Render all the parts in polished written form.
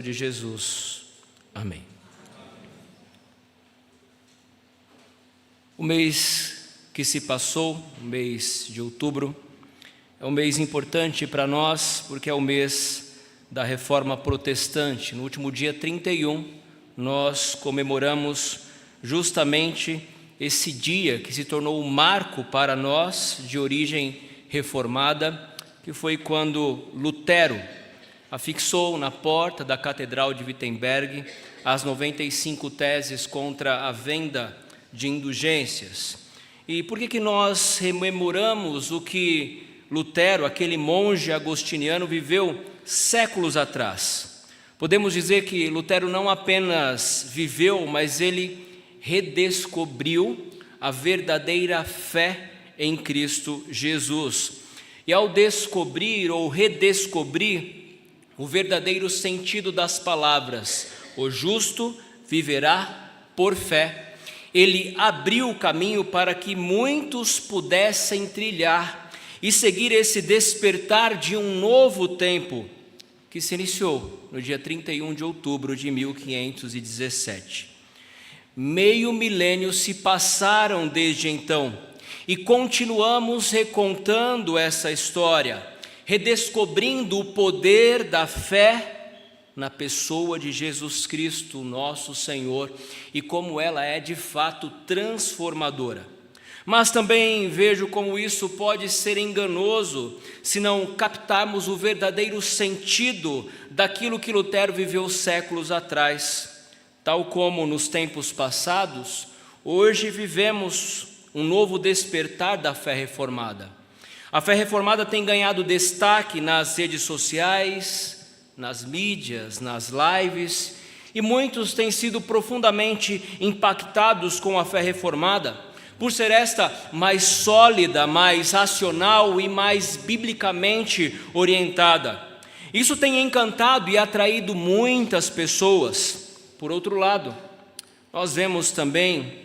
de Jesus. Amém. O mês que se passou, o mês de outubro, é um mês importante para nós, porque é o mês da Reforma Protestante. No último dia 31, nós comemoramos justamente esse dia que se tornou um marco para nós de origem reformada, que foi quando Lutero afixou na porta da Catedral de Wittenberg as 95 teses contra a venda de indulgências. E por que nós rememoramos o que Lutero, aquele monge agostiniano, viveu séculos atrás? Podemos dizer que Lutero não apenas viveu, mas ele redescobriu a verdadeira fé em Cristo Jesus. E ao descobrir ou redescobrir o verdadeiro sentido das palavras, o justo viverá por fé, ele abriu o caminho para que muitos pudessem trilhar e seguir esse despertar de um novo tempo que se iniciou no dia 31 de outubro de 1517. Meio milênio se passaram desde então e continuamos recontando essa história, redescobrindo o poder da fé na pessoa de Jesus Cristo, nosso Senhor, e como ela é de fato transformadora. Mas também vejo como isso pode ser enganoso se não captarmos o verdadeiro sentido daquilo que Lutero viveu séculos atrás. Tal como nos tempos passados, hoje vivemos um novo despertar da fé reformada. A fé reformada tem ganhado destaque nas redes sociais, nas mídias, nas lives, e muitos têm sido profundamente impactados com a fé reformada, por ser esta mais sólida, mais racional e mais biblicamente orientada. Isso tem encantado e atraído muitas pessoas. Por outro lado, nós vemos também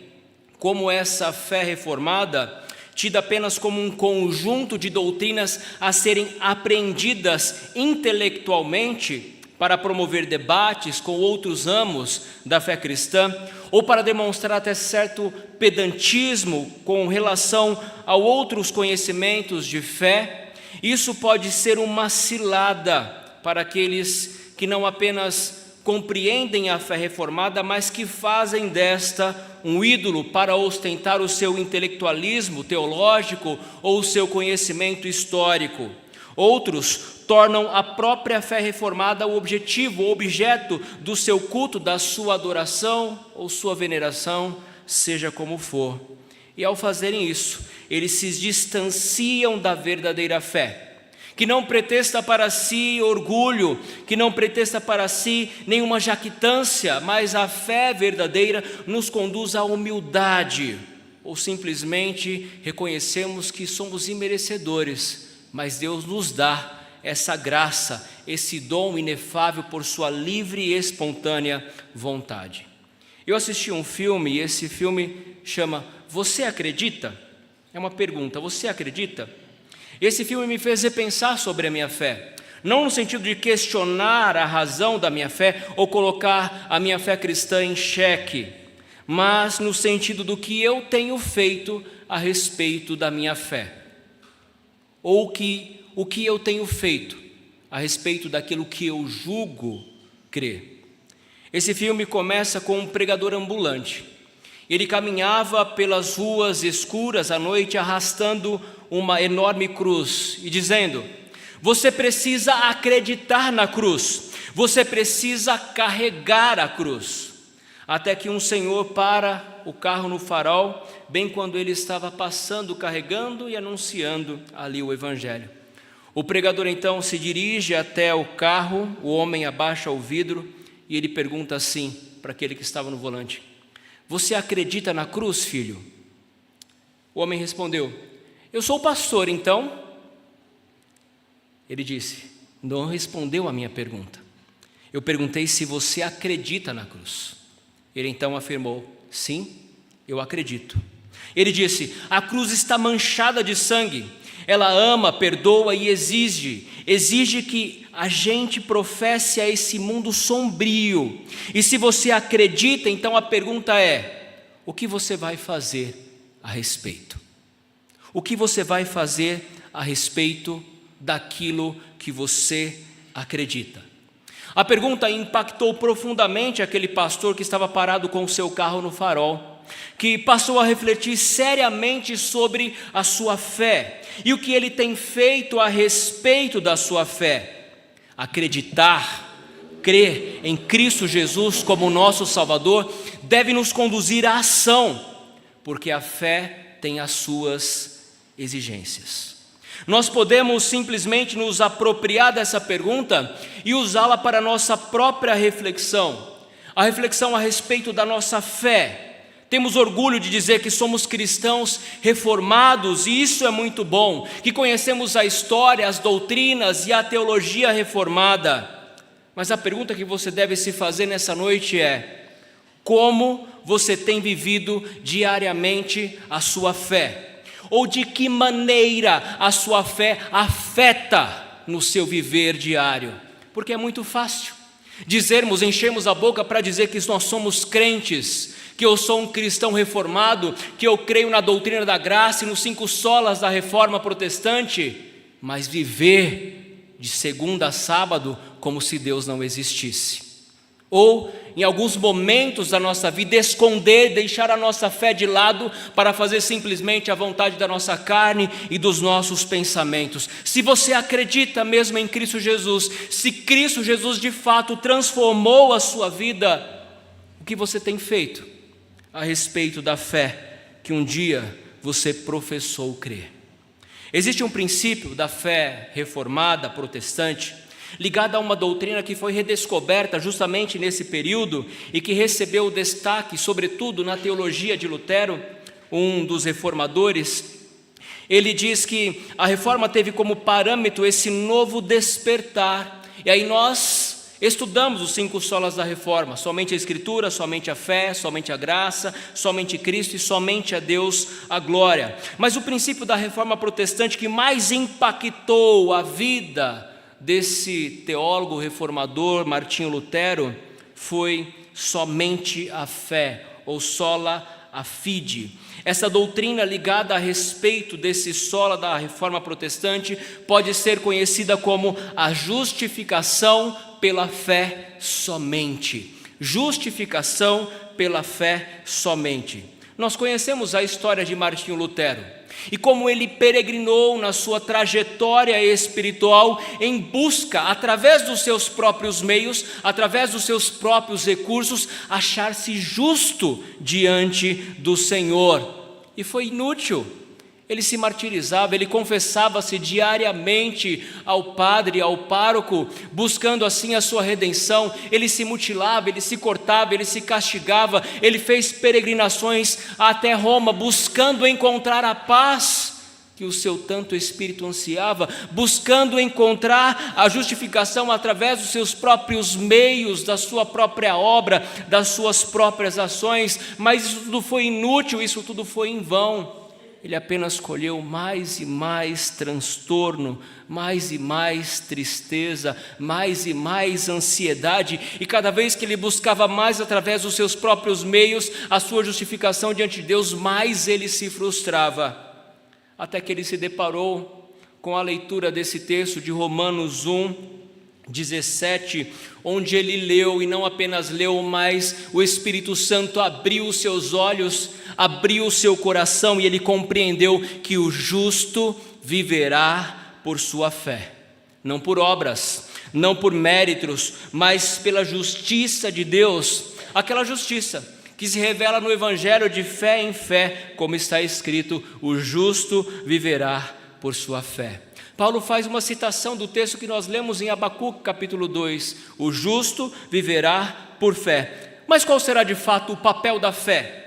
como essa fé reformada, tida apenas como um conjunto de doutrinas a serem apreendidas intelectualmente para promover debates com outros ramos da fé cristã, ou para demonstrar até certo pedantismo com relação a outros conhecimentos de fé. Isso pode ser uma cilada para aqueles que não apenas compreendem a fé reformada, mas que fazem desta um ídolo para ostentar o seu intelectualismo teológico ou o seu conhecimento histórico. Outros tornam a própria fé reformada o objetivo, o objeto do seu culto, da sua adoração ou sua veneração, seja como for. E ao fazerem isso, eles se distanciam da verdadeira fé, que não pretexta para si orgulho, que não pretexta para si nenhuma jactância, mas a fé verdadeira nos conduz à humildade, ou simplesmente reconhecemos que somos imerecedores, mas Deus nos dá essa graça, esse dom inefável por sua livre e espontânea vontade. Eu assisti um filme e esse filme chama Você Acredita? É uma pergunta, você acredita? Esse filme me fez repensar sobre a minha fé, não no sentido de questionar a razão da minha fé ou colocar a minha fé cristã em xeque, mas no sentido do que eu tenho feito a respeito da minha fé, ou o que eu tenho feito a respeito daquilo que eu julgo crer. Esse filme começa com um pregador ambulante. Ele caminhava pelas ruas escuras à noite arrastando uma enorme cruz e dizendo: você precisa acreditar na cruz, você precisa carregar a cruz. Até que um senhor para o carro no farol, bem quando ele estava passando, carregando e anunciando ali o evangelho. O pregador então se dirige até o carro, o homem abaixa o vidro e ele pergunta assim para aquele que estava no volante: você acredita na cruz, filho? O homem respondeu: eu sou pastor, então. Ele disse: não respondeu a minha pergunta. Eu perguntei se você acredita na cruz. Ele então afirmou: sim, eu acredito. Ele disse: a cruz está manchada de sangue. Ela ama, perdoa e exige que a gente professe a esse mundo sombrio. E se você acredita, então a pergunta é: o que você vai fazer a respeito? O que você vai fazer a respeito daquilo que você acredita? A pergunta impactou profundamente aquele pastor que estava parado com o seu carro no farol, que passou a refletir seriamente sobre a sua fé e o que ele tem feito a respeito da sua fé. Acreditar, crer em Cristo Jesus como nosso Salvador deve nos conduzir à ação, porque a fé tem as suas exigências. Nós podemos simplesmente nos apropriar dessa pergunta e usá-la para a nossa própria reflexão, a reflexão a respeito da nossa fé. Temos orgulho de dizer que somos cristãos reformados, e isso é muito bom, que conhecemos a história, as doutrinas e a teologia reformada. Mas a pergunta que você deve se fazer nessa noite é: como você tem vivido diariamente a sua fé? Ou de que maneira a sua fé afeta no seu viver diário? Porque é muito fácil enchermos a boca para dizer que nós somos crentes, que eu sou um cristão reformado, que eu creio na doutrina da graça e nos 5 solas da reforma protestante, mas viver de segunda a sábado como se Deus não existisse. Ou, em alguns momentos da nossa vida, esconder, deixar a nossa fé de lado para fazer simplesmente a vontade da nossa carne e dos nossos pensamentos. Se você acredita mesmo em Cristo Jesus, se Cristo Jesus de fato transformou a sua vida, o que você tem feito a respeito da fé que um dia você professou crer? Existe um princípio da fé reformada, protestante, ligada a uma doutrina que foi redescoberta justamente nesse período e que recebeu destaque, sobretudo na teologia de Lutero, um dos reformadores. Ele diz que a reforma teve como parâmetro esse novo despertar, e aí nós estudamos os 5 solas da reforma: somente a Escritura, somente a fé, somente a graça, somente Cristo e somente a Deus a glória. Mas o princípio da reforma protestante que mais impactou a vida desse teólogo reformador Martinho Lutero foi somente a fé, ou sola fide. Essa doutrina ligada a respeito desse sola da reforma protestante pode ser conhecida como a justificação pela fé somente. Justificação pela fé somente. Nós conhecemos a história de Martinho Lutero e como ele peregrinou na sua trajetória espiritual em busca, através dos seus próprios meios, através dos seus próprios recursos, achar-se justo diante do Senhor. E foi inútil. Ele se martirizava, ele confessava-se diariamente ao padre, ao pároco, buscando assim a sua redenção. Ele se mutilava, ele se cortava, ele se castigava, ele fez peregrinações até Roma, buscando encontrar a paz que o seu tanto espírito ansiava, buscando encontrar a justificação através dos seus próprios meios, da sua própria obra, das suas próprias ações. Mas isso tudo foi inútil, isso tudo foi em vão. Ele apenas colheu mais e mais transtorno, mais e mais tristeza, mais e mais ansiedade, e cada vez que ele buscava mais através dos seus próprios meios a sua justificação diante de Deus, mais ele se frustrava, até que ele se deparou com a leitura desse texto de Romanos 1:17, onde ele leu, e não apenas leu, mas o Espírito Santo abriu os seus olhos, abriu o seu coração, e ele compreendeu que o justo viverá por sua fé, não por obras, não por méritos, mas pela justiça de Deus, aquela justiça que se revela no Evangelho de fé em fé, como está escrito: o justo viverá por sua fé. Paulo faz uma citação do texto que nós lemos em Abacuque capítulo 2, o justo viverá por fé. Mas qual será de fato o papel da fé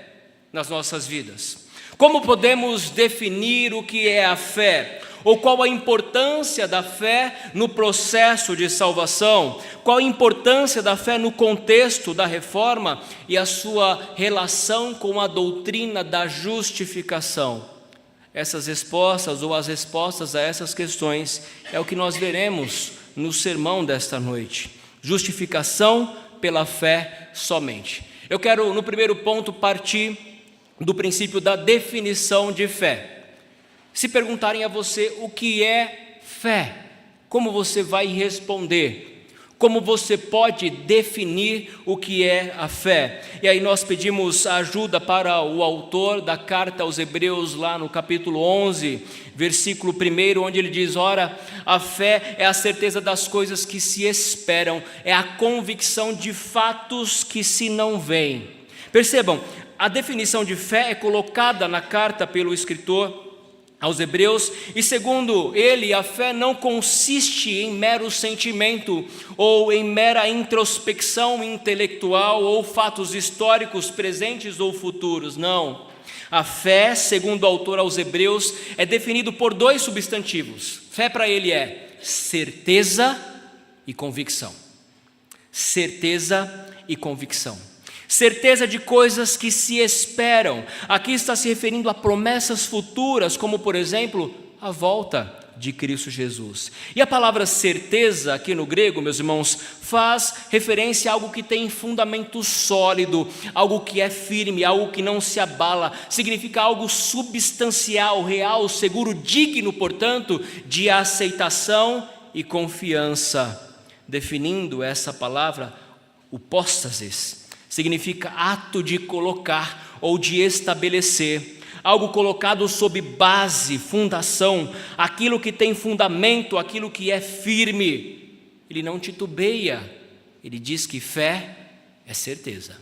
nas nossas vidas? Como podemos definir o que é a fé? Ou qual a importância da fé no processo de salvação? Qual a importância da fé no contexto da reforma e a sua relação com a doutrina da justificação? Essas respostas ou as respostas a essas questões é o que nós veremos no sermão desta noite. Justificação pela fé somente. Eu quero, no primeiro ponto, partir do princípio da definição de fé. Se perguntarem a você o que é fé, como você vai responder? Como você pode definir o que é a fé? E aí nós pedimos ajuda para o autor da carta aos Hebreus, lá no capítulo 11, versículo 1, onde ele diz: ora, a fé é a certeza das coisas que se esperam, é a convicção de fatos que se não veem. Percebam, a definição de fé é colocada na carta pelo escritor aos Hebreus, e segundo ele, a fé não consiste em mero sentimento ou em mera introspecção intelectual ou fatos históricos presentes ou futuros, não. A fé, segundo o autor aos Hebreus, é definido por dois substantivos. Fé para ele é certeza e convicção. Certeza e convicção. Certeza de coisas que se esperam. Aqui está se referindo a promessas futuras, como por exemplo, a volta de Cristo Jesus. E a palavra certeza aqui no grego, meus irmãos, faz referência a algo que tem fundamento sólido, algo que é firme, algo que não se abala. Significa algo substancial, real, seguro, digno, portanto, de aceitação e confiança. Definindo essa palavra, upóstasis significa ato de colocar ou de estabelecer, algo colocado sob base, fundação, aquilo que tem fundamento, aquilo que é firme. Ele não titubeia, ele diz que fé é certeza,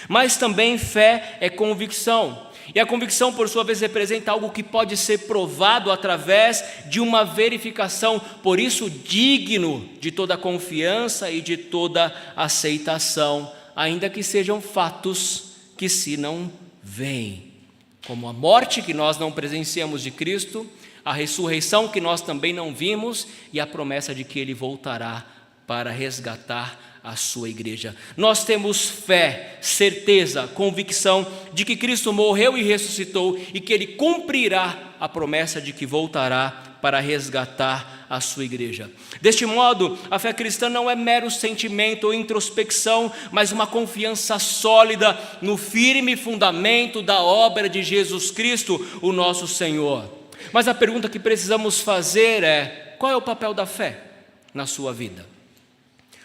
mas também fé é convicção, e a convicção por sua vez representa algo que pode ser provado através de uma verificação, por isso digno de toda confiança e de toda aceitação, ainda que sejam fatos que se não veem, como a morte que nós não presenciamos de Cristo, a ressurreição que nós também não vimos e a promessa de que Ele voltará para resgatar a sua igreja. Nós temos fé, certeza, convicção de que Cristo morreu e ressuscitou e que Ele cumprirá a promessa de que voltará para resgatar a sua igreja. Deste modo, a fé cristã não é mero sentimento ou introspecção, mas uma confiança sólida no firme fundamento da obra de Jesus Cristo, o nosso Senhor. Mas a pergunta que precisamos fazer é: qual é o papel da fé na sua vida?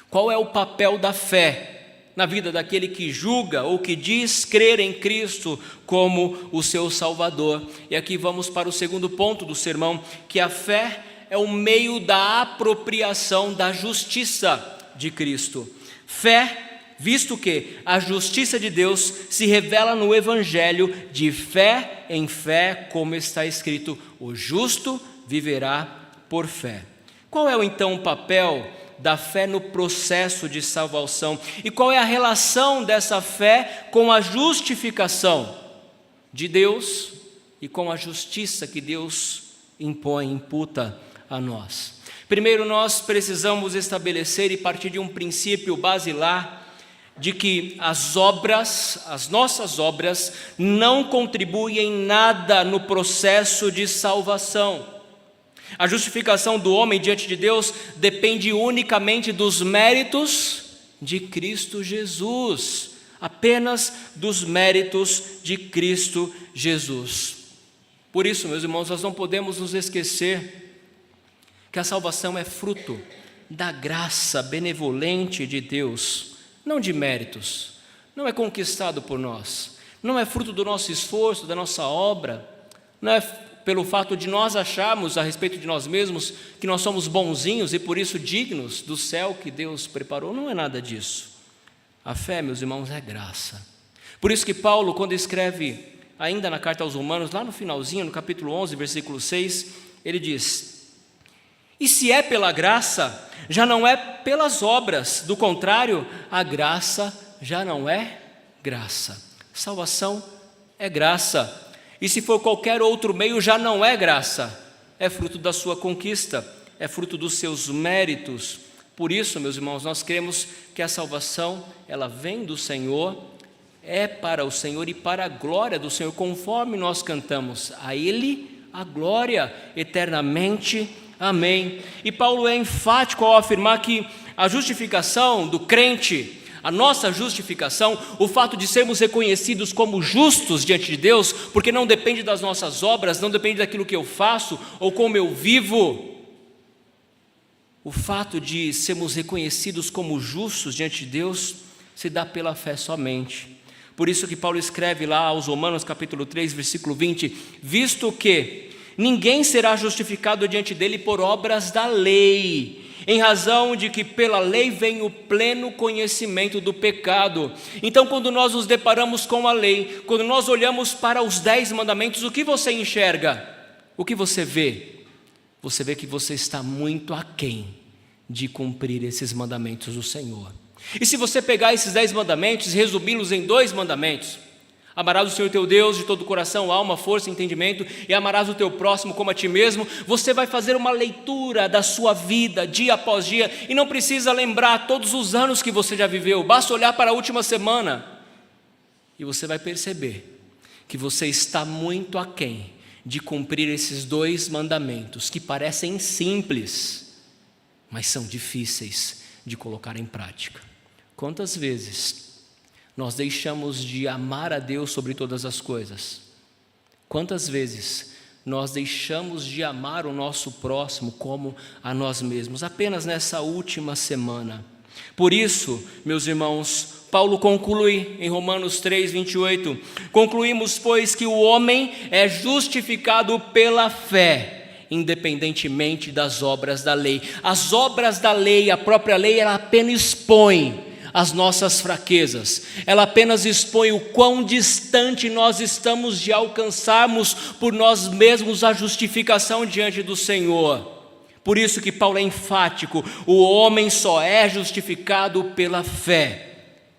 Qual é o papel da fé na vida daquele que julga ou que diz crer em Cristo como o seu Salvador? E aqui vamos para o segundo ponto do sermão, que a fé é o meio da apropriação da justiça de Cristo. Fé, visto que a justiça de Deus se revela no Evangelho de fé em fé, como está escrito: o justo viverá por fé. Qual é então o papel da fé no processo de salvação? E qual é a relação dessa fé com a justificação de Deus e com a justiça que Deus impõe, imputa a nós? Primeiro, nós precisamos estabelecer e partir de um princípio basilar de que as nossas obras não contribuem em nada no processo de salvação. A justificação do homem diante de Deus depende unicamente dos méritos de Cristo Jesus, apenas dos méritos de Cristo Jesus. Por isso, meus irmãos, nós não podemos nos esquecer que a salvação é fruto da graça benevolente de Deus, não de méritos, não é conquistado por nós, não é fruto do nosso esforço, da nossa obra, não é pelo fato de nós acharmos a respeito de nós mesmos que nós somos bonzinhos e por isso dignos do céu que Deus preparou. Não é nada disso. A fé, meus irmãos, é graça. Por isso que Paulo, quando escreve ainda na carta aos Romanos, lá no finalzinho, no capítulo 11, versículo 6, ele diz: e se é pela graça, já não é pelas obras, do contrário, a graça já não é graça. Salvação é graça. E se for qualquer outro meio, já não é graça, é fruto da sua conquista, é fruto dos seus méritos. Por isso, meus irmãos, nós cremos que a salvação, ela vem do Senhor, é para o Senhor e para a glória do Senhor, conforme nós cantamos: a Ele a glória eternamente. Amém. E Paulo é enfático ao afirmar que a justificação do crente, a nossa justificação, o fato de sermos reconhecidos como justos diante de Deus, porque não depende das nossas obras, não depende daquilo que eu faço ou como eu vivo. O fato de sermos reconhecidos como justos diante de Deus se dá pela fé somente. Por isso que Paulo escreve lá aos Romanos capítulo 3, versículo 20, visto que ninguém será justificado diante dele por obras da lei, em razão de que pela lei vem o pleno conhecimento do pecado. Então, quando nós nos deparamos com a lei, quando nós olhamos para os 10 mandamentos, o que você enxerga? O que você vê? Você vê que você está muito aquém de cumprir esses mandamentos do Senhor. E se você pegar esses 10 mandamentos e resumi-los em 2 mandamentos, amarás o Senhor teu Deus de todo o coração, alma, força e entendimento, e amarás o teu próximo como a ti mesmo, você vai fazer uma leitura da sua vida, dia após dia, e não precisa lembrar todos os anos que você já viveu, basta olhar para a última semana, e você vai perceber que você está muito aquém de cumprir esses 2 mandamentos, que parecem simples, mas são difíceis de colocar em prática. Quantas vezes nós deixamos de amar a Deus sobre todas as coisas? Quantas vezes nós deixamos de amar o nosso próximo como a nós mesmos, apenas nessa última semana? Por isso, meus irmãos, Paulo conclui em Romanos 3, 28, concluímos, pois, que o homem é justificado pela fé, independentemente das obras da lei. As obras da lei, a própria lei, ela apenas expõe as nossas fraquezas, ela apenas expõe o quão distante nós estamos de alcançarmos por nós mesmos a justificação diante do Senhor. Por isso que Paulo é enfático, o homem só é justificado pela fé,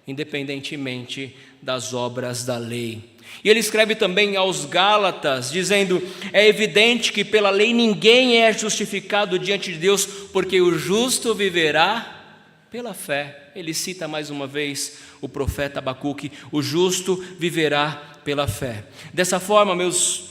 independentemente das obras da lei. E ele escreve também aos Gálatas, dizendo, é evidente que pela lei ninguém é justificado diante de Deus, porque o justo viverá pela fé. Ele cita mais uma vez o profeta Abacuque, o justo viverá pela fé. Dessa forma, meus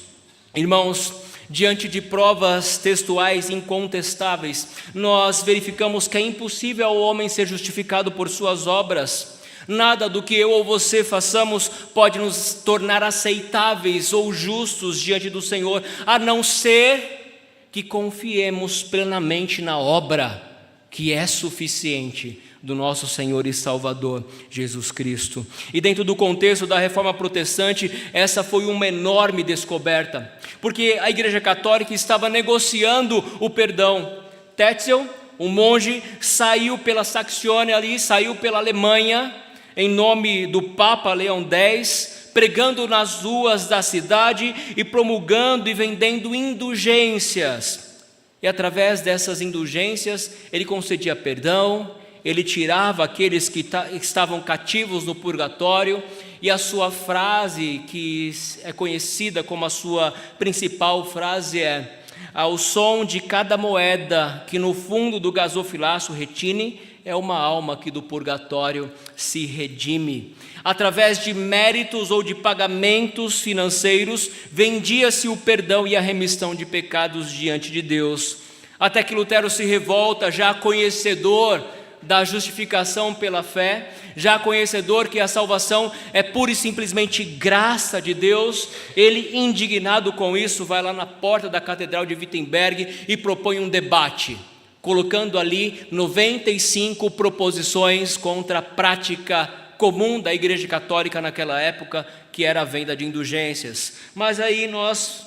irmãos, diante de provas textuais incontestáveis, nós verificamos que é impossível ao homem ser justificado por suas obras. Nada do que eu ou você façamos pode nos tornar aceitáveis ou justos diante do Senhor, a não ser que confiemos plenamente na obra que é suficiente do nosso Senhor e Salvador, Jesus Cristo. E dentro do contexto da Reforma Protestante, essa foi uma enorme descoberta, porque a Igreja Católica estava negociando o perdão. Tetzel, um monge, saiu pela Saxônia ali, saiu pela Alemanha, em nome do Papa Leão X, pregando nas ruas da cidade e promulgando e vendendo indulgências. E através dessas indulgências, ele concedia perdão, ele tirava aqueles que estavam cativos no purgatório, e a sua frase, que é conhecida como a sua principal frase, é: ao som de cada moeda que no fundo do gasofilaço retine, é uma alma que do purgatório se redime. Através de méritos ou de pagamentos financeiros, vendia-se o perdão e a remissão de pecados diante de Deus. Até que Lutero se revolta, já conhecedor da justificação pela fé, já conhecedor que a salvação é pura e simplesmente graça de Deus, ele, indignado com isso, vai lá na porta da Catedral de Wittenberg e propõe um debate, colocando ali 95 proposições contra a prática comum da Igreja Católica naquela época, que era a venda de indulgências. Mas aí nós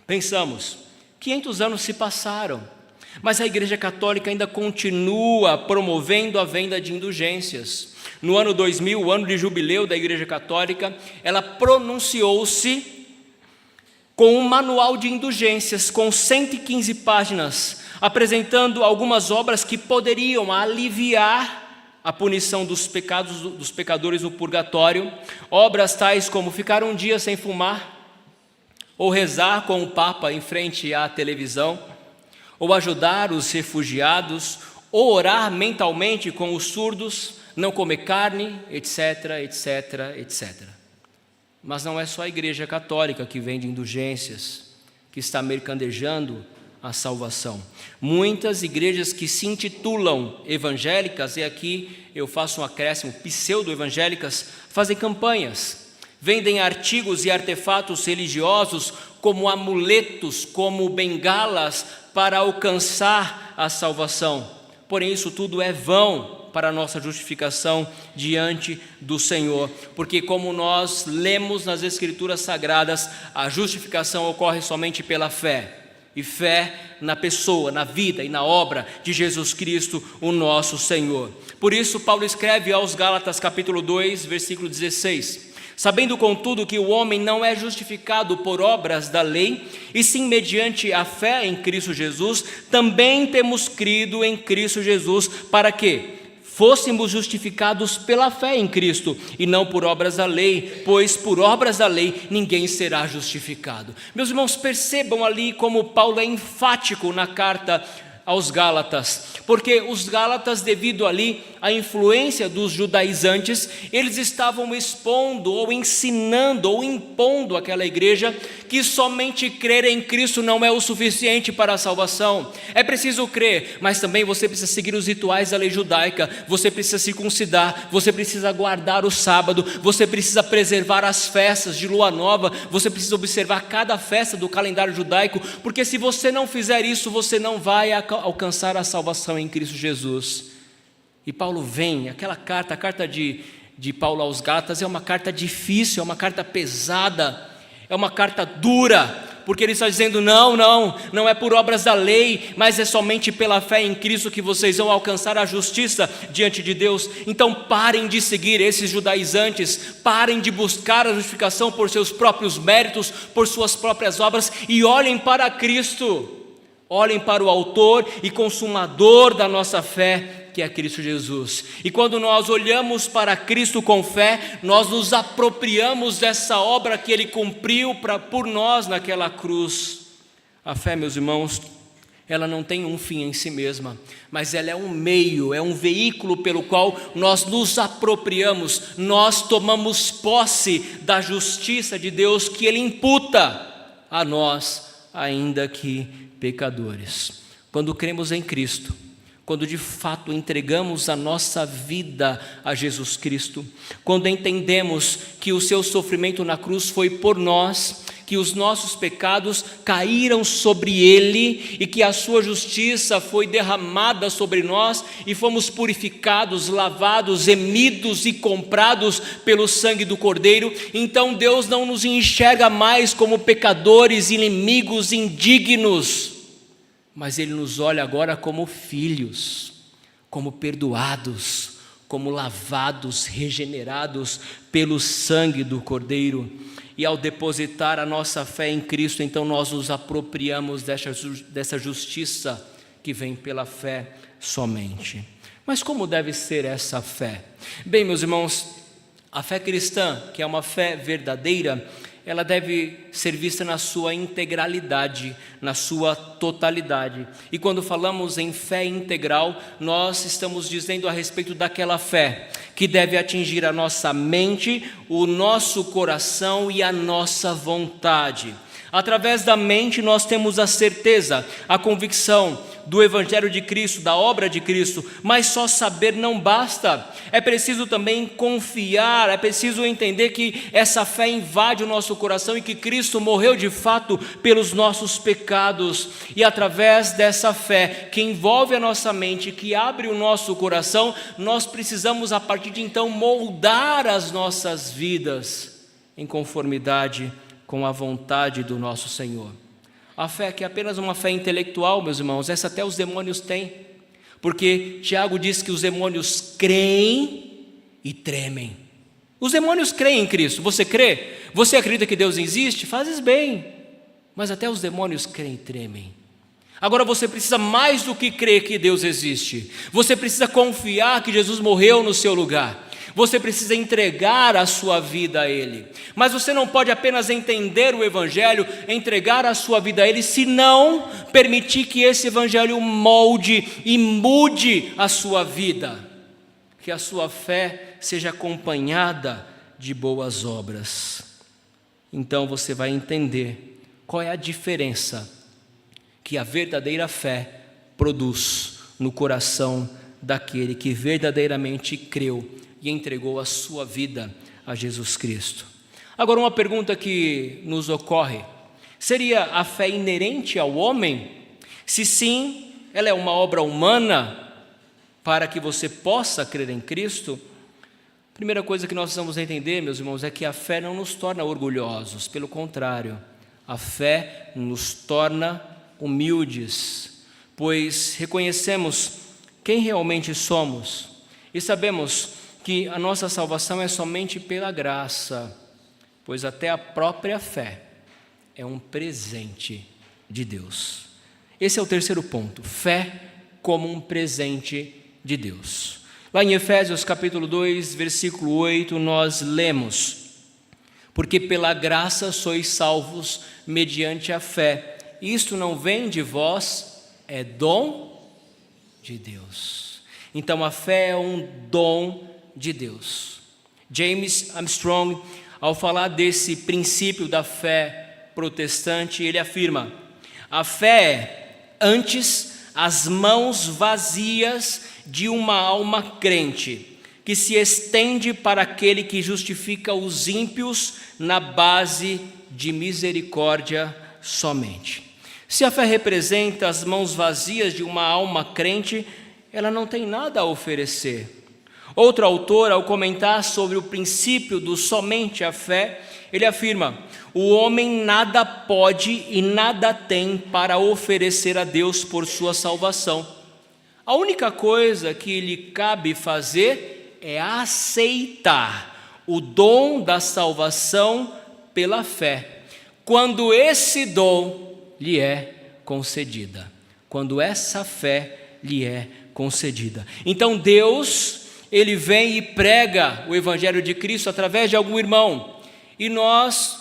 pensamos, 500 anos se passaram, mas a Igreja Católica ainda continua promovendo a venda de indulgências. No ano 2000, o ano de jubileu da Igreja Católica, ela pronunciou-se com um manual de indulgências, com 115 páginas, apresentando algumas obras que poderiam aliviar a punição dos pecados dos pecadores no purgatório. Obras tais como ficar um dia sem fumar, ou rezar com o Papa em frente à televisão, ou ajudar os refugiados, ou orar mentalmente com os surdos, não comer carne, etc, etc, etc. Mas não é só a Igreja Católica que vende indulgências. que está mercadejando a salvação. Muitas igrejas que se intitulam evangélicas, e aqui eu faço um acréscimo, pseudo-evangélicas, fazem campanhas, vendem artigos e artefatos religiosos como amuletos, como bengalas para alcançar a salvação. Porém, isso tudo é vão para a nossa justificação diante do Senhor, porque como nós lemos nas Escrituras Sagradas, a justificação ocorre somente pela fé, e fé na pessoa, na vida e na obra de Jesus Cristo, o nosso Senhor. Por isso Paulo escreve aos Gálatas capítulo 2, versículo 16: sabendo contudo que o homem não é justificado por obras da lei, e sim mediante a fé em Cristo Jesus, também temos crido em Cristo Jesus, para que fôssemos justificados pela fé em Cristo, e não por obras da lei, pois por obras da lei ninguém será justificado. Meus irmãos, percebam ali como Paulo é enfático na carta aos Gálatas, porque os Gálatas, devido ali à influência dos judaizantes, eles estavam expondo ou ensinando ou impondo àquela igreja que somente crer em Cristo não é o suficiente para a salvação. É preciso crer, mas também você precisa seguir os rituais da lei judaica, você precisa circuncidar, você precisa guardar o sábado, você precisa preservar as festas de lua nova, você precisa observar cada festa do calendário judaico, porque se você não fizer isso, você não vai alcançar a salvação em Cristo Jesus. E Paulo vem, aquela carta, a carta de Paulo aos Gálatas é uma carta difícil, é uma carta pesada, é uma carta dura, porque ele está dizendo, não é por obras da lei, mas é somente pela fé em Cristo que vocês vão alcançar a justiça diante de Deus. Então parem de seguir esses judaizantes, parem de buscar a justificação por seus próprios méritos, por suas próprias obras, e olhem para Cristo. Olhem para o autor e consumador da nossa fé, que é Cristo Jesus. E quando nós olhamos para Cristo com fé, nós nos apropriamos dessa obra que Ele cumpriu por nós naquela cruz. A fé, meus irmãos, ela não tem um fim em si mesma, mas ela é um meio, é um veículo pelo qual nós nos apropriamos, nós tomamos posse da justiça de Deus que Ele imputa a nós, ainda que pecadores. Quando cremos em Cristo, quando de fato entregamos a nossa vida a Jesus Cristo, quando entendemos que o seu sofrimento na cruz foi por nós, que os nossos pecados caíram sobre Ele e que a sua justiça foi derramada sobre nós e fomos purificados, lavados, remidos e comprados pelo sangue do Cordeiro, então Deus não nos enxerga mais como pecadores, inimigos, indignos, mas Ele nos olha agora como filhos, como perdoados, como lavados, regenerados pelo sangue do Cordeiro. E ao depositar a nossa fé em Cristo, então nós nos apropriamos dessa justiça que vem pela fé somente. Mas como deve ser essa fé? Bem, meus irmãos, a fé cristã, que é uma fé verdadeira, ela deve ser vista na sua integralidade, na sua totalidade. E quando falamos em fé integral, nós estamos dizendo a respeito daquela fé que deve atingir a nossa mente, o nosso coração e a nossa vontade. Através da mente nós temos a certeza, a convicção do Evangelho de Cristo, da obra de Cristo, mas só saber não basta, é preciso também confiar, é preciso entender que essa fé invade o nosso coração e que Cristo morreu de fato pelos nossos pecados, e através dessa fé que envolve a nossa mente, que abre o nosso coração, nós precisamos a partir de então moldar as nossas vidas em conformidade com a vontade do nosso Senhor. A fé que é apenas uma fé intelectual, meus irmãos, essa até os demônios têm, porque Tiago diz que os demônios creem e tremem. Os demônios creem em Cristo, você crê? Você acredita que Deus existe? Fazes bem, mas até os demônios creem e tremem. Agora você precisa mais do que crer que Deus existe, você precisa confiar que Jesus morreu no seu lugar. Você precisa entregar a sua vida a Ele, mas você não pode apenas entender o Evangelho, entregar a sua vida a Ele, se não permitir que esse Evangelho molde e mude a sua vida, que a sua fé seja acompanhada de boas obras. Então você vai entender qual é a diferença que a verdadeira fé produz no coração daquele que verdadeiramente creu e entregou a sua vida a Jesus Cristo. Agora, uma pergunta que nos ocorre: seria a fé inerente ao homem? Se sim, ela é uma obra humana para que você possa crer em Cristo? A primeira coisa que nós precisamos entender, meus irmãos, é que a fé não nos torna orgulhosos, pelo contrário, a fé nos torna humildes, pois reconhecemos quem realmente somos e sabemos que a nossa salvação é somente pela graça, pois até a própria fé é um presente de Deus. Esse é o terceiro ponto, fé como um presente de Deus. Lá em Efésios capítulo 2, versículo 8, nós lemos: porque pela graça sois salvos mediante a fé. Isto não vem de vós, é dom de Deus. Então a fé é um dom de Deus. James Armstrong, ao falar desse princípio da fé protestante, ele afirma: a fé é, antes, as mãos vazias de uma alma crente, que se estende para aquele que justifica os ímpios na base de misericórdia somente. Se a fé representa as mãos vazias de uma alma crente, ela não tem nada a oferecer. Outro autor, ao comentar sobre o princípio do somente a fé, ele afirma: o homem nada pode e nada tem para oferecer a Deus por sua salvação. A única coisa que lhe cabe fazer é aceitar o dom da salvação pela fé, quando esse dom lhe é concedida, quando essa fé lhe é concedida. Então Deus, Ele vem e prega o Evangelho de Cristo através de algum irmão, e nós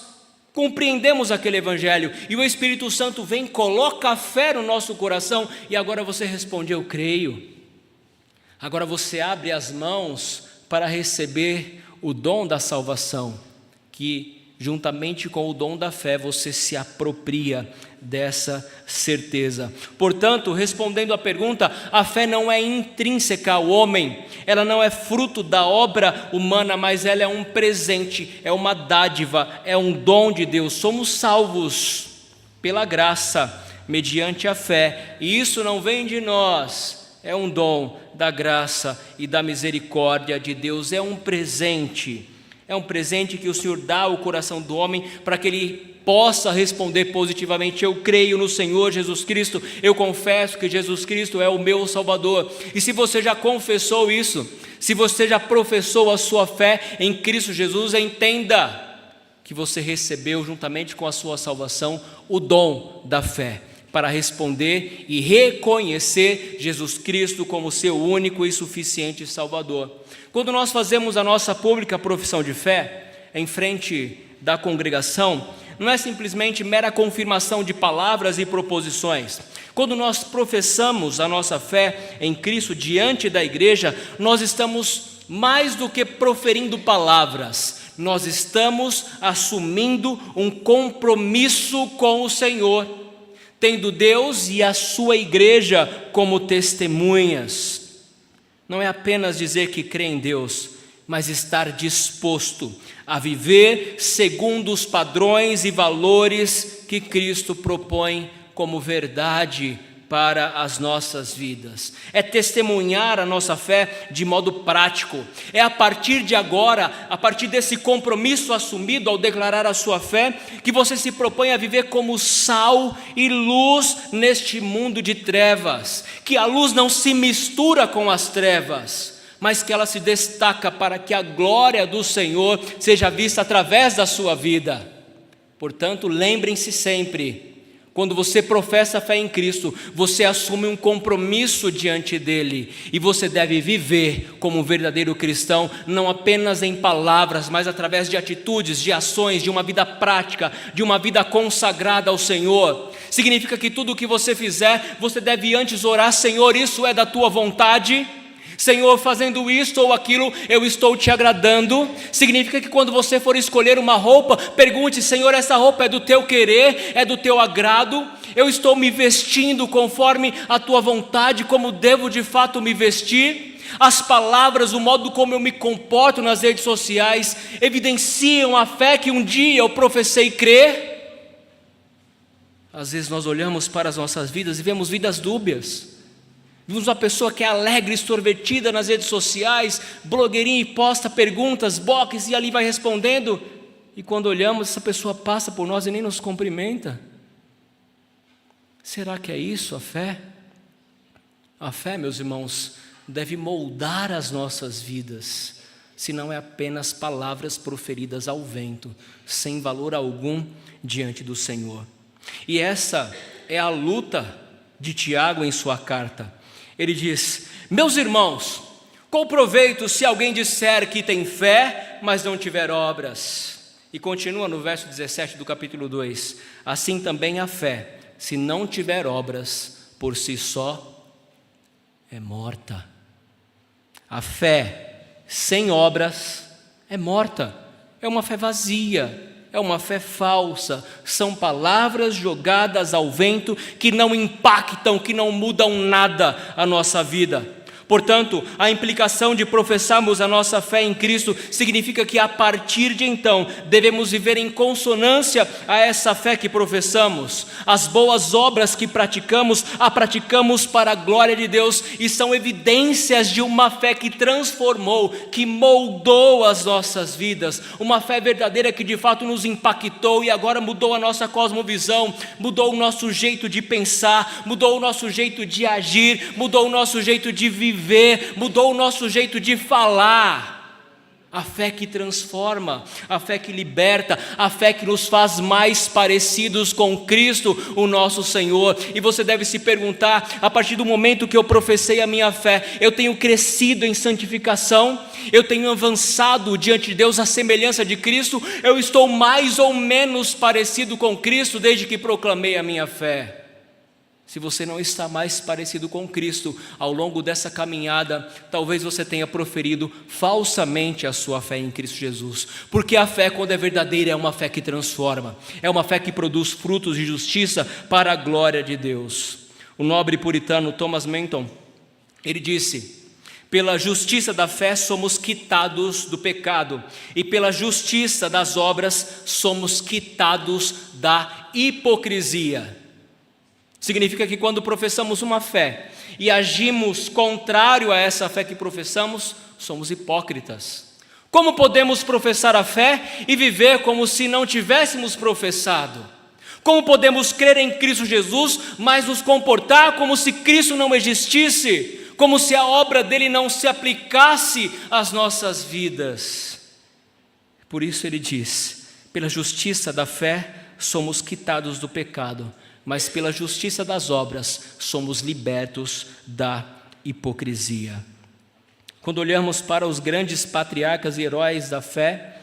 compreendemos aquele Evangelho, e o Espírito Santo vem, coloca a fé no nosso coração, e agora você responde: eu creio. Agora você abre as mãos para receber o dom da salvação, que juntamente com o dom da fé você se apropria dessa certeza. Portanto, respondendo à pergunta, a fé não é intrínseca ao homem, ela não é fruto da obra humana, mas ela é um presente, é uma dádiva, é um dom de Deus. Somos salvos pela graça, mediante a fé, e isso não vem de nós, é um dom da graça e da misericórdia de Deus, é um presente. É um presente que o Senhor dá ao coração do homem para que ele possa responder positivamente: eu creio no Senhor Jesus Cristo, eu confesso que Jesus Cristo é o meu Salvador. E se você já confessou isso, se você já professou a sua fé em Cristo Jesus, entenda que você recebeu juntamente com a sua salvação o dom da fé, para responder e reconhecer Jesus Cristo como seu único e suficiente Salvador. Quando nós fazemos a nossa pública profissão de fé em frente da congregação, não é simplesmente mera confirmação de palavras e proposições. Quando nós professamos a nossa fé em Cristo diante da igreja, nós estamos mais do que proferindo palavras, nós estamos assumindo um compromisso com o Senhor, tendo Deus e a sua igreja como testemunhas. Não é apenas dizer que crê em Deus, mas estar disposto a viver segundo os padrões e valores que Cristo propõe como verdade para as nossas vidas. É testemunhar a nossa fé de modo prático. É a partir de agora, a partir desse compromisso assumido ao declarar a sua fé, que você se propõe a viver como sal e luz neste mundo de trevas. Que a luz não se mistura com as trevas, mas que ela se destaca para que a glória do Senhor seja vista através da sua vida. Portanto, lembrem-se sempre: quando você professa a fé em Cristo, você assume um compromisso diante dele, e você deve viver como um verdadeiro cristão, não apenas em palavras, mas através de atitudes, de ações, de uma vida prática, de uma vida consagrada ao Senhor. Significa que tudo o que você fizer, você deve antes orar: Senhor, isso é da tua vontade? Senhor, fazendo isto ou aquilo, eu estou te agradando. Significa que quando você for escolher uma roupa, pergunte: Senhor, essa roupa é do teu querer, é do teu agrado? Eu estou me vestindo conforme a tua vontade, como devo de fato me vestir? As palavras, o modo como eu me comporto nas redes sociais, evidenciam a fé que um dia eu professei crer? Às vezes nós olhamos para as nossas vidas e vemos vidas dúbias. Vimos uma pessoa que é alegre, extrovertida nas redes sociais, blogueirinha, e posta perguntas, box, e ali vai respondendo. E quando olhamos, essa pessoa passa por nós e nem nos cumprimenta. Será que é isso a fé? A fé, meus irmãos, deve moldar as nossas vidas, se não é apenas palavras proferidas ao vento, sem valor algum diante do Senhor. E essa é a luta de Tiago em sua carta. Ele diz: meus irmãos, qual proveito se alguém disser que tem fé, mas não tiver obras? E continua no verso 17 do capítulo 2: assim também a fé, se não tiver obras, por si só é morta. A fé sem obras é morta, é uma fé vazia, é uma fé falsa, são palavras jogadas ao vento que não impactam, que não mudam nada a nossa vida. Portanto, a implicação de professarmos a nossa fé em Cristo significa que a partir de então devemos viver em consonância a essa fé que professamos. As boas obras que praticamos, a praticamos para a glória de Deus e são evidências de uma fé que transformou, que moldou as nossas vidas. Uma fé verdadeira que de fato nos impactou e agora mudou a nossa cosmovisão, mudou o nosso jeito de pensar, mudou o nosso jeito de agir, mudou o nosso jeito de viver, mudou o nosso jeito de falar. A fé que transforma, a fé que liberta, a fé que nos faz mais parecidos com Cristo, o nosso Senhor. E você deve se perguntar: a partir do momento que eu professei a minha fé, eu tenho crescido em santificação? Eu tenho avançado diante de Deus à semelhança de Cristo? Eu estou mais ou menos parecido com Cristo desde que proclamei a minha fé? Se você não está mais parecido com Cristo ao longo dessa caminhada, talvez você tenha proferido falsamente a sua fé em Cristo Jesus. Porque a fé, quando é verdadeira, é uma fé que transforma, é uma fé que produz frutos de justiça para a glória de Deus. O nobre puritano Thomas Manton, ele disse: pela justiça da fé somos quitados do pecado, e pela justiça das obras somos quitados da hipocrisia. Significa que quando professamos uma fé e agimos contrário a essa fé que professamos, somos hipócritas. Como podemos professar a fé e viver como se não tivéssemos professado? Como podemos crer em Cristo Jesus, mas nos comportar como se Cristo não existisse? Como se a obra dele não se aplicasse às nossas vidas? Por isso ele diz: pela justiça da fé somos quitados do pecado, mas pela justiça das obras somos libertos da hipocrisia. Quando olhamos para os grandes patriarcas e heróis da fé,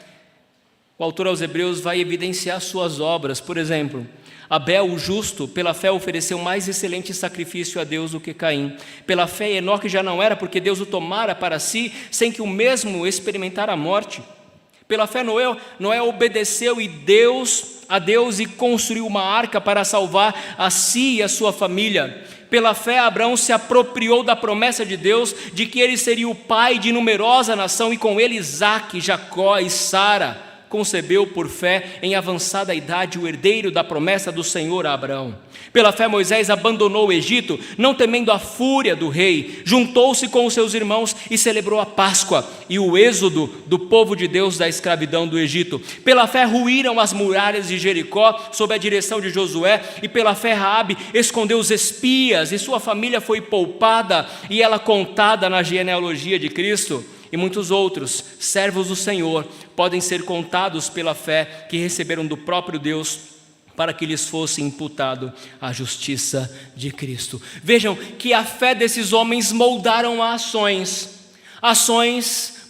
o autor aos Hebreus vai evidenciar suas obras. Por exemplo, Abel, o justo, pela fé ofereceu mais excelente sacrifício a Deus do que Caim. Pela fé, Enoque já não era, porque Deus o tomara para si, sem que o mesmo experimentara a morte. Pela fé, Noé obedeceu a Deus e construiu uma arca para salvar a si e a sua família. Pela fé, Abraão se apropriou da promessa de Deus de que ele seria o pai de numerosa nação, e com ele Isaque, Jacó e Sara. Concebeu por fé, em avançada idade, o herdeiro da promessa do Senhor a Abraão. Pela fé, Moisés abandonou o Egito, não temendo a fúria do rei, juntou-se com os seus irmãos e celebrou a Páscoa e o êxodo do povo de Deus da escravidão do Egito. Pela fé, ruíram as muralhas de Jericó sob a direção de Josué, e pela fé, Raabe escondeu os espias e sua família foi poupada e ela contada na genealogia de Cristo. E muitos outros servos do Senhor podem ser contados pela fé que receberam do próprio Deus, para que lhes fosse imputado a justiça de Cristo. Vejam que a fé desses homens moldaram ações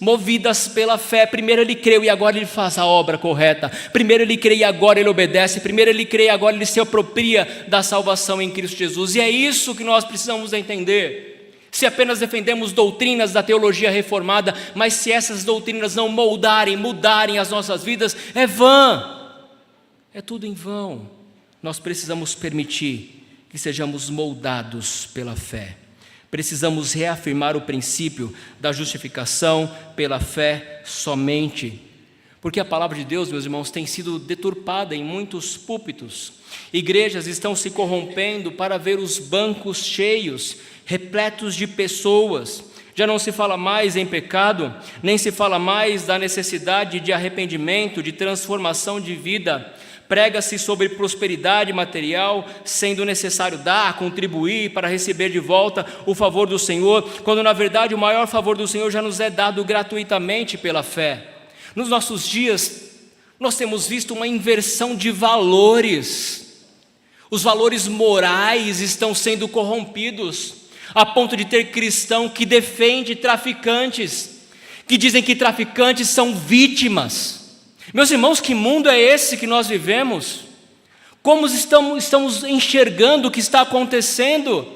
movidas pela fé. Primeiro ele creu e agora ele faz a obra correta. Primeiro ele crê e agora ele obedece. Primeiro ele crê e agora ele se apropria da salvação em Cristo Jesus. E é isso que nós precisamos entender. se apenas defendemos doutrinas da teologia reformada, mas se essas doutrinas não mudarem as nossas vidas, é vã, é tudo em vão. Nós precisamos permitir que sejamos moldados pela fé. Precisamos reafirmar o princípio da justificação pela fé somente. Porque a palavra de Deus, meus irmãos, tem sido deturpada em muitos púlpitos. Igrejas estão se corrompendo para ver os bancos cheios, repletos de pessoas. Já não se fala mais em pecado, nem se fala mais da necessidade de arrependimento, de transformação de vida. Prega-se sobre prosperidade material, sendo necessário dar, contribuir para receber de volta o favor do Senhor, quando na verdade o maior favor do Senhor já nos é dado gratuitamente pela fé. Nos nossos dias, nós temos visto uma inversão de valores. Os valores morais estão sendo corrompidos, a ponto de ter cristão que defende traficantes, que dizem que traficantes são vítimas. Meus irmãos, que mundo é esse que nós vivemos? Como estamos enxergando o que está acontecendo?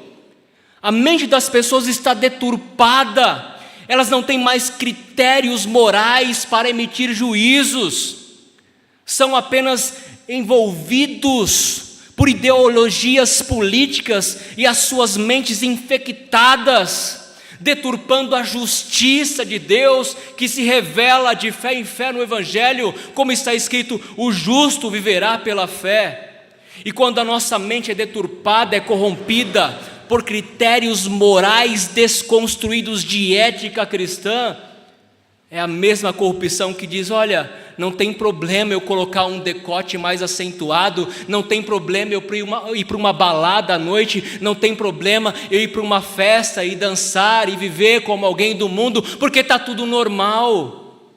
A mente das pessoas está deturpada, elas não têm mais critérios morais para emitir juízos, são apenas envolvidos por ideologias políticas e as suas mentes infectadas, deturpando a justiça de Deus, que se revela de fé em fé no Evangelho, como está escrito, o justo viverá pela fé. E quando a nossa mente é deturpada, é corrompida por critérios morais desconstruídos de ética cristã, é a mesma corrupção que diz, olha, não tem problema eu colocar um decote mais acentuado, não tem problema eu ir para uma balada à noite, não tem problema eu ir para uma festa e dançar e viver como alguém do mundo, porque está tudo normal,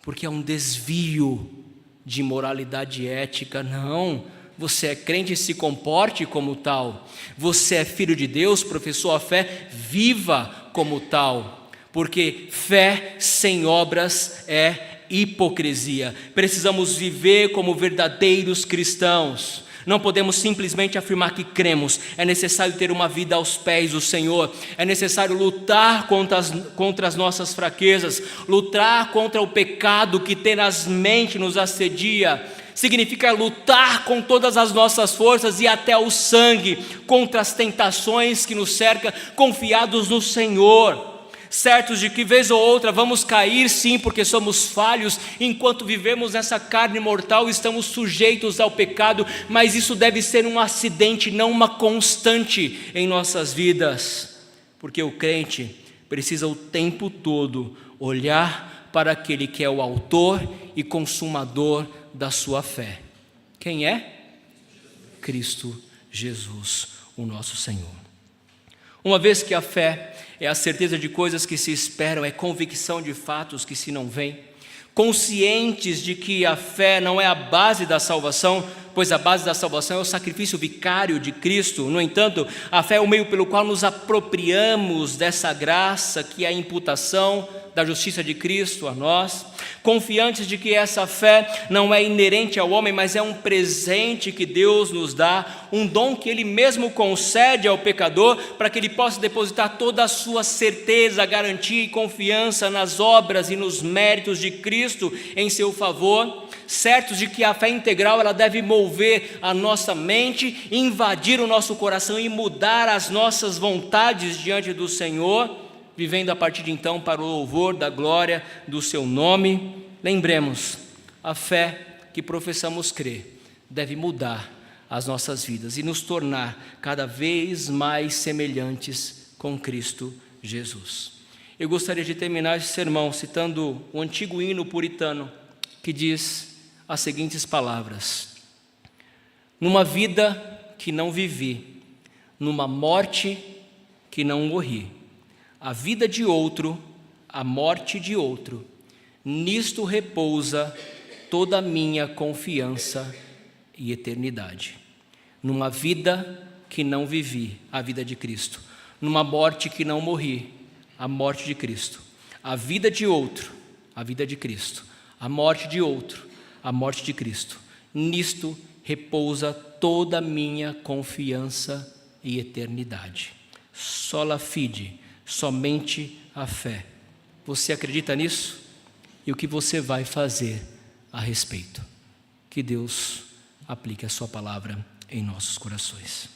porque é um desvio de moralidade ética. Não, você é crente e se comporte como tal, você é filho de Deus, professou a fé, viva como tal, porque fé sem obras é hipocrisia. Precisamos viver como verdadeiros cristãos. Não podemos simplesmente afirmar que cremos. É necessário ter uma vida aos pés do Senhor. É necessário lutar contra as nossas fraquezas, lutar contra o pecado que tenazmente nos assedia. Significa lutar com todas as nossas forças e até o sangue contra as tentações que nos cercam, confiados no Senhor, certos de que vez ou outra vamos cair, sim, porque somos falhos, enquanto vivemos nessa carne mortal, estamos sujeitos ao pecado, mas isso deve ser um acidente, não uma constante em nossas vidas, porque o crente precisa o tempo todo olhar para aquele que é o autor e consumador da sua fé. Quem é? Cristo Jesus, o nosso Senhor. Uma vez que a fé é a certeza de coisas que se esperam, é convicção de fatos que se não veem, conscientes de que a fé não é a base da salvação, pois a base da salvação é o sacrifício vicário de Cristo. No entanto, a fé é o meio pelo qual nos apropriamos dessa graça que é a imputação da justiça de Cristo a nós, confiantes de que essa fé não é inerente ao homem, mas é um presente que Deus nos dá, um dom que Ele mesmo concede ao pecador, para que ele possa depositar toda a sua certeza, garantia e confiança nas obras e nos méritos de Cristo em seu favor, certos de que a fé integral ela deve mover a nossa mente, invadir o nosso coração e mudar as nossas vontades diante do Senhor, vivendo a partir de então para o louvor da glória do seu nome. Lembremos, a fé que professamos crer deve mudar as nossas vidas e nos tornar cada vez mais semelhantes com Cristo Jesus. Eu gostaria de terminar esse sermão citando um antigo hino puritano que diz as seguintes palavras: numa vida que não vivi, numa morte que não morri, a vida de outro, a morte de outro, nisto repousa toda a minha confiança e eternidade. Numa vida que não vivi, a vida de Cristo. Numa morte que não morri, a morte de Cristo. A vida de outro, a vida de Cristo. A morte de outro, a morte de Cristo. Nisto repousa toda a minha confiança e eternidade. sola fide, somente a fé. Você acredita nisso? E o que você vai fazer a respeito? Que Deus aplique a sua palavra em nossos corações.